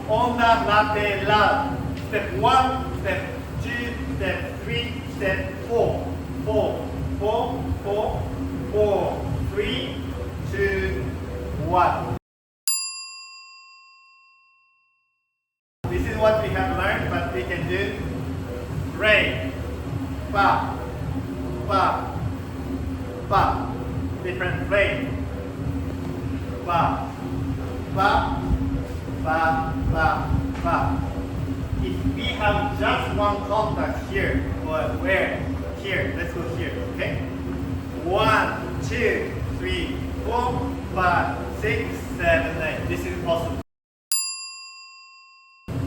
Onda, Lateral. Step 1, step 2, step 3, step 4. 4, 4, 4, 4, 3, 2, 1. This is what we have learned, but we can do re, fa, fa, fa. Different way. Fa, fa, fa, fa, fa. If we have just one contact here, or where? Here. Let's go here. Okay. 1, 2, 3, 4, 5, 6, 7, 8. This is possible.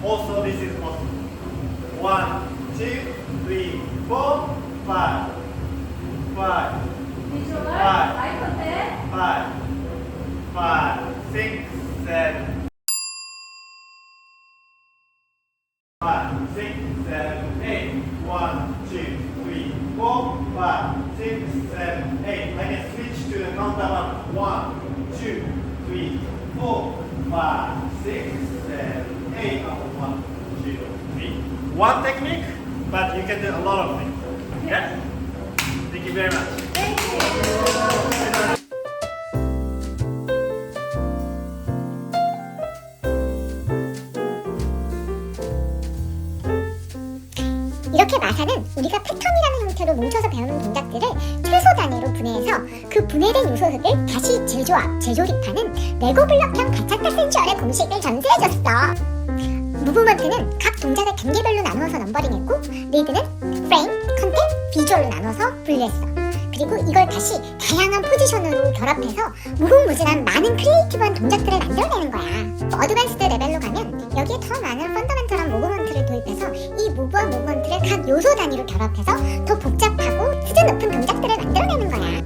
Also, this is possible. 1, 2, 3, 4, 5, 5, 5, 5, 6, 7, 5, 6, 7, 8. 1, 2, 3, 4, 5, 6, 7, 8. I can switch to the counterbalance. 1, 2, 3, 4, 5, 6, 7, 8. 1, 2, 3. One technique, but you can do a lot of things. Yeah? Thank you very much. Thank you. 이렇게 마사는 우리가 패턴이라는 형태로 뭉쳐서 배우는 동작들을 최소 단위로 분해해서 그 분해된 요소들을 다시 재조합, 재조립하는 레고 블럭형 가차타 센슈얼의 공식을 전수해줬어. 무브먼트는 각 동작을 단계별로 나누어서 넘버링했고, 리드는 프레임, 컨텐트, 비주얼로 나눠서 분류했어. 그리고 이걸 다시 다양한 포지션으로 결합해서 무궁무진한 많은 크리에이티브한 동작들을 만들어내는 거야. 어드밴스드 레벨로 가면 여기에 더 많은 펀더멘털한 무브먼트를 도입해서 이 무브와 무브먼트를 각 요소 단위로 결합해서 더 복잡하고 수준 높은 동작들을 만들어내는 거야.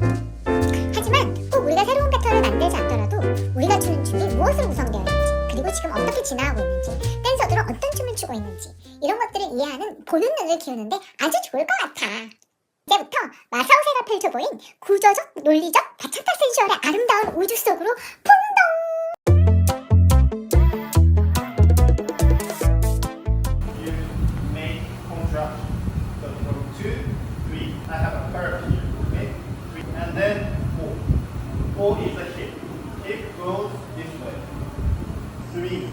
하지만 꼭 우리가 새로운 패턴을 만들지 않더라도 우리가 추는 춤이 무엇으로 구성되어 있는지, 그리고 지금 어떻게 진화하고 있는지, 댄서들은 어떤 춤을 추고 있는지, 이런 것들을 이해하는 보는 눈을 키우는데 아주 좋을 것 같아. 이제부터 마사호세가 펼쳐보인 구조적, 논리적, 가차타 센슈얼의 아름다운 우주 속으로 풍덩! You make contraction. So from 2, 3. I have a curve here. Okay? 3. And then 4. 4 is a hip. Hip goes this way. 3,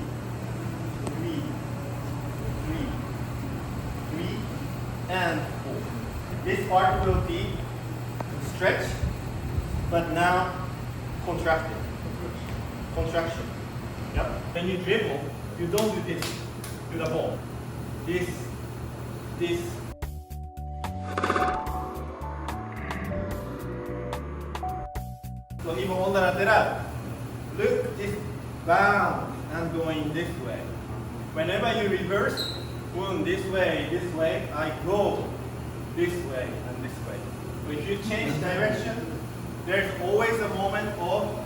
3, 3, 3, and 4. This part will be stretched, but now contracted. Contraction. Yep. When you dribble, you don't do this to the ball. This. So even on the lateral, look, this bound and going this way. Whenever you reverse, boom, this way, I go this way and this way. So if you change direction, there's always a moment of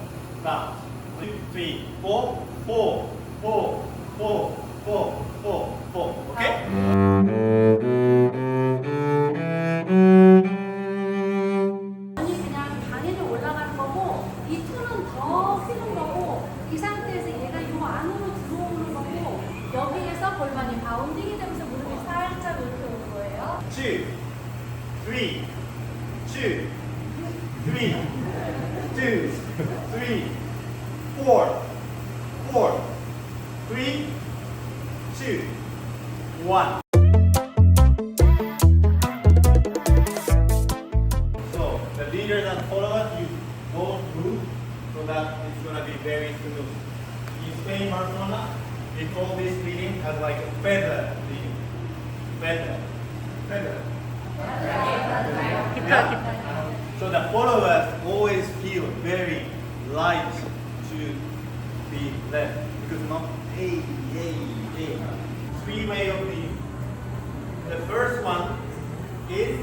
bounce. 3, 4, 4, 4, 4, 4, 4, 4. Okay? 아니 그냥 단위로 올라가는 거고, 이 톤은 더 쓰는 거고, 이 상태에서 얘가 요 안으로 들어오는 거고, 여기에서 골반이 바운딩이 되면서 무릎이 살짝 이렇게 오는 거예요. 2, 3, 2, 3, 2, 3, 4, 4, 3, 2, 1. So the leaders and followers, you go through so that it's gonna be very smooth. In Spain, Barcelona, we call this leading as like a feather leading. Feather. Yeah. So the followers always feel very light to be led because not hey. 3 ways of leading. The first one is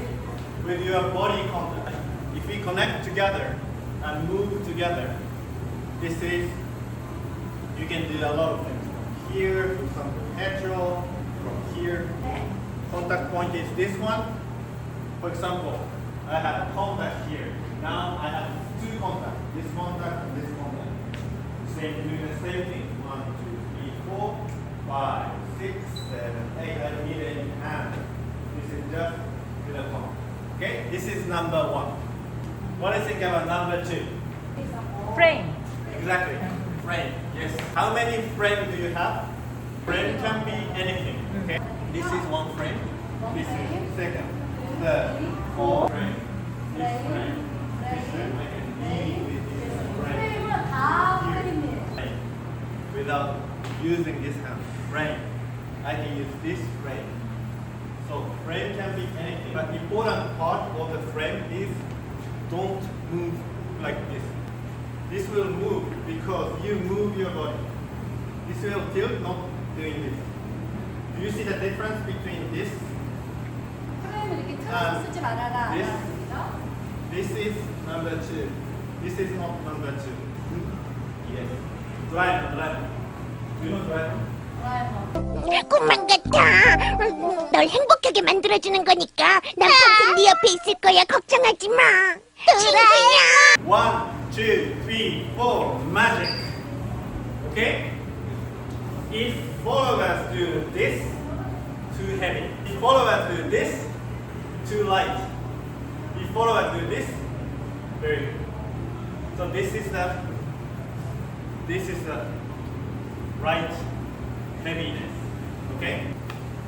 with your body contact. If we connect together and move together, this is, you can do a lot of things. From here, for example, lateral, from here. Contact point is this one. For example, I have a contact here. Now I have 2 contacts. This contact and this contact. Doing the same thing. 1, 2, 3, 4, 5, 5, 6, 7, 8. I don't need any hand. This is just with a palm. Okay? This is number 1. What do you think about number 2? Frame. Exactly. Frame. Yes. How many frames do you have? Frame can be anything. Okay. This is one frame. This is second, third, fourth frame. This frame. This frame. I can deal with this frame. 프레임은 다 프레임이에요. Frame. Without using this hand. Frame. I can use this frame. So frame can be anything. But important part of the frame is don't move like this. This will move because you move your body. This will tilt, not doing this. Do you see the difference between this? 프레임을 이렇게 틀어서 쓰지 말아라. This. 그죠? This is number 2. This is not number 2. Yes. Drive. Do you know drive? 드라이버. 꿈만 같아. 널 행복하게 만들어주는 거니까 난 평생 네 옆에 있을 거야. 걱정하지 마. 친구야. 1, 2, 3, 4. Magic. Okay? If followers do this, too heavy. If followers do this, too light. If followers do this, very good. So this is the right heaviness. Okay?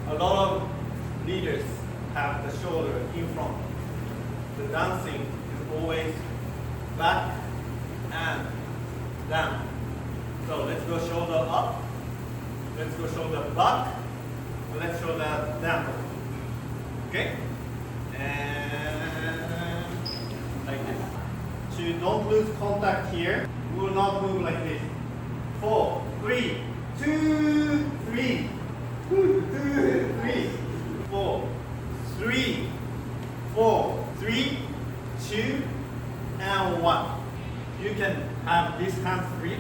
A lot of leaders have the shoulder in front. The dancing is always back and down. So let's go shoulder up. Let's go shoulder back. Let's shoulder down. Okay? And like this. So you don't lose contact here. We will not move like this. 4, 3, 2, 3. 2, 3. 4, 3, 4, 3, 2, and 1. You can have these hands free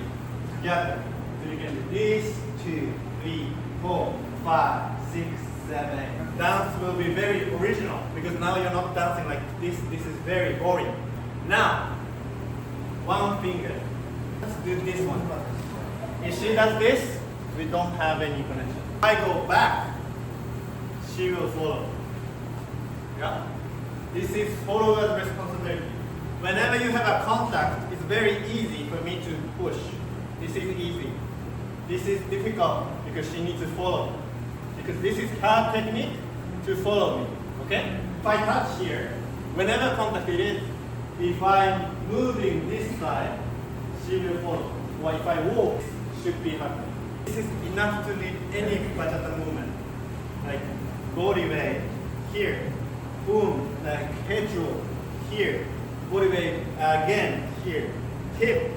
together. So you can do this, 2, 3, 4, 5, 6, 7, 8. Dance will be very original because now you're not dancing like this. This is very boring. Now, one finger. Let's do this one. If she does this, we don't have any connection. If I go back, she will follow. Yeah? This is follower's responsibility. Whenever you have a contact, it's very easy for me to push. This is easy. This is difficult because she needs to follow. Because this is her technique to follow me. Okay? If I touch here, whenever contact it is, if I'm moving this side, she will follow. Or if I walk, should be happy. This is enough to lead any bachata movement. Like body wave here, boom, like head roll here, body wave again here, hip,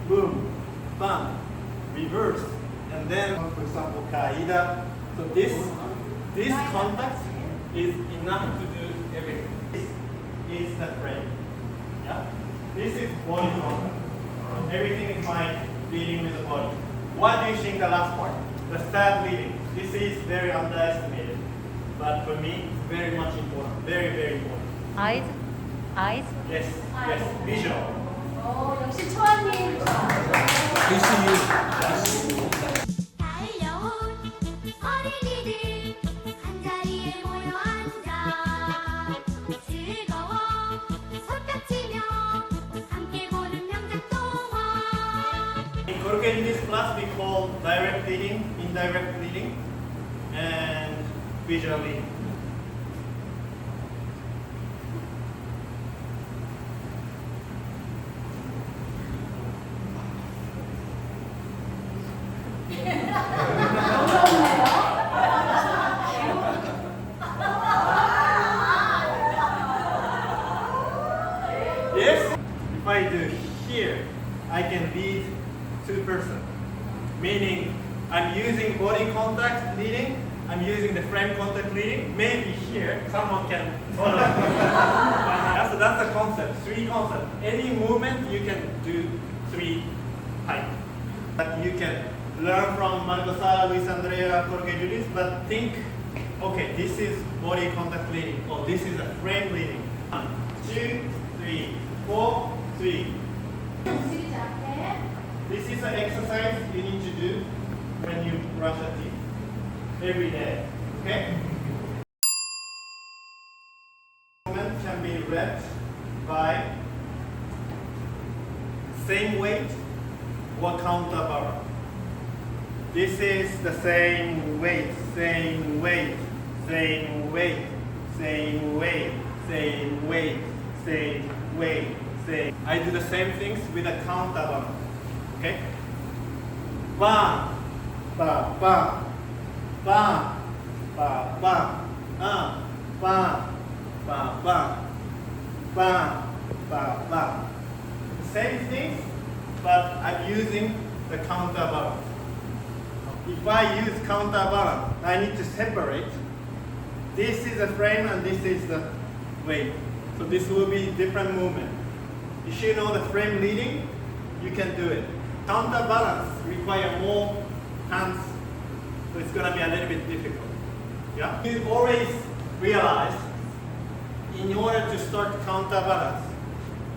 boom, bump, reverse, and then for example caída. So this contact is enough to do everything. This is the frame. Yeah? This is body contact. Everything is my leading with the body. What do you think the last part? The third leading. This is very underestimated. But for me, it's very much important. Very, very important. Eyes. Yes, visual. 역시 초아님. 달려온 어린이들 한자리에 모여 앉아 즐거워 손뼉치며 함께 보는 명작 동화. In Korean, in this class, we call direct leading, indirect leading, and visual leading. Yes, if I do here, I can lead two person. Meaning, I'm using body contact leading, I'm using the frame contact leading. Maybe here, someone can follow. That's the concept, three concepts. Any movement, you can do three types. But you can learn from Marco Sala, Luis Andrea, Jorge Julius, but think, okay, this is body contact leading, or this is a frame leading. 1, 2, 3, 4, 3. 움직이지 않게. This is an exercise you need to do when you brush your teeth every day. Okay? Movement can be read by same weight or counterbalance. This is the same weight, same weight, same weight, same weight, same weight, same weight, same. I do the same things with a counterbalance. Okay? Bam, ba, bam, bam, ba, bam, bam, ba, bam, bam, ba, bam. Same things, but I'm using the counterbalance. If I use counterbalance, I need to separate. This is the frame and this is the weight. So this will be different movement. If you know the frame leading, you can do it. Counterbalance require more hands, so it's gonna be a little bit difficult. Yeah? You always realize, in order to start counterbalance,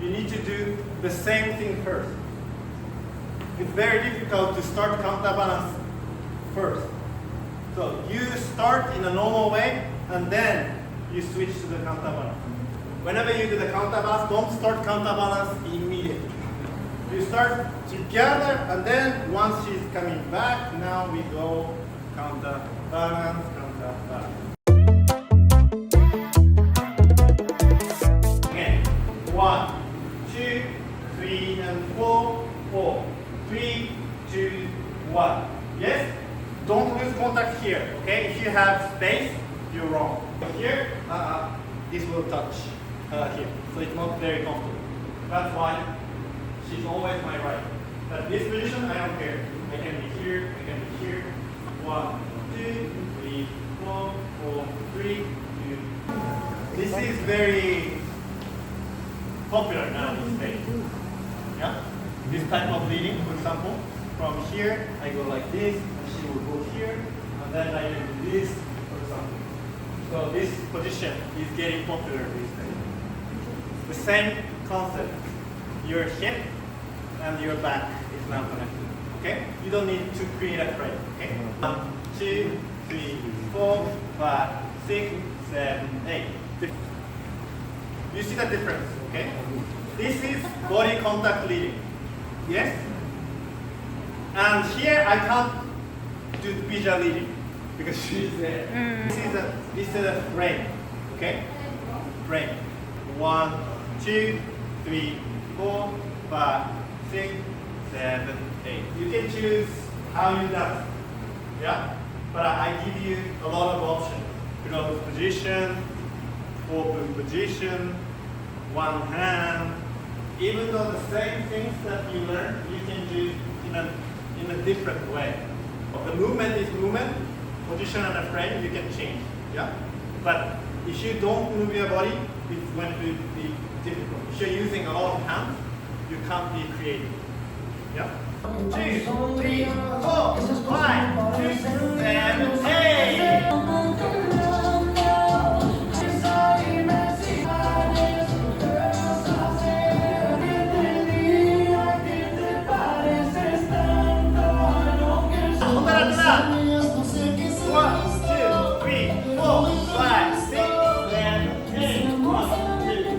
you need to do the same thing first. It's very difficult to start counterbalance first. So you start in a normal way and then you switch to the counterbalance. Whenever you do the counterbalance, don't start counterbalance immediately. You start together and then once she's coming back, now we go counterbalance, counterbalance. Okay, 1, 2, 3, and 4, 4, 3, 2, 1. Yes? Don't lose contact here, okay? If you have space, you're wrong. Here, this will touch here, so it's not very comfortable. That's why she's always my right. But this position, I don't care. I can be here, I can be here. 1, 2, 3, 4, 4, 3, 2. This is very popular now in Spain. Yeah? This type of leading, for example, from here, I go like this, and she will go here, and then I do this, for example. So this position is getting popular these days. The same concept. Your hip and your back is now connected. Okay? You don't need to create a frame. Okay? 1, 2, 3, 4, 5, 6, 7, 8. You see the difference, okay? This is body contact leading. Yes? And here I can't do the visual leading because she's there. This is a frame. Okay? Frame. 1, 2, 3, 4, 5, 6, 7, 8. You can choose how you dance. Yeah? But I give you a lot of options. Close position, open position, one hand. Even though the same things that you learn, you can do in a different way. The movement is movement, position and a frame you can change. Yeah? But if you don't move your body, it's going to be difficult. If you're using a lot of hands, you can't be creative. Yeah? 2, 3, 4, 5, 6, 7, 8.